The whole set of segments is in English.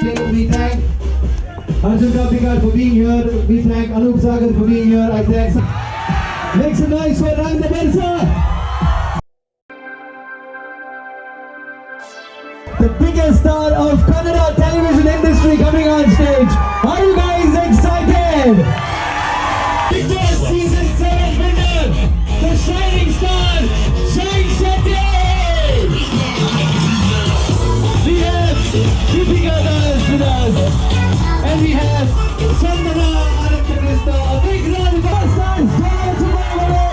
We thank Arjun Kapikar for being here. We thank Anup Sagar for being here. I thank. Make some noise for Rang the Bersa. The biggest star of Kannada television industry coming on stage. Are you guys excited? Big Boss Season 7 winner, the shining star, Shine Shetty! We have Deepika Das with us, and we have Chandana Ananthakrishna. A big round of applause for everybody!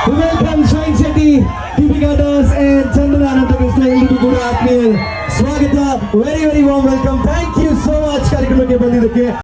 We welcome Shine Shetty, Deepika Das and Chandana Ananthakrishna into the Guru Atmil. Swagata, very warm welcome. Thank you so much ಕಾರ್ಯಕ್ರಮಕ್ಕೆ ಬಂದಿದ್ದಕ್ಕೆ.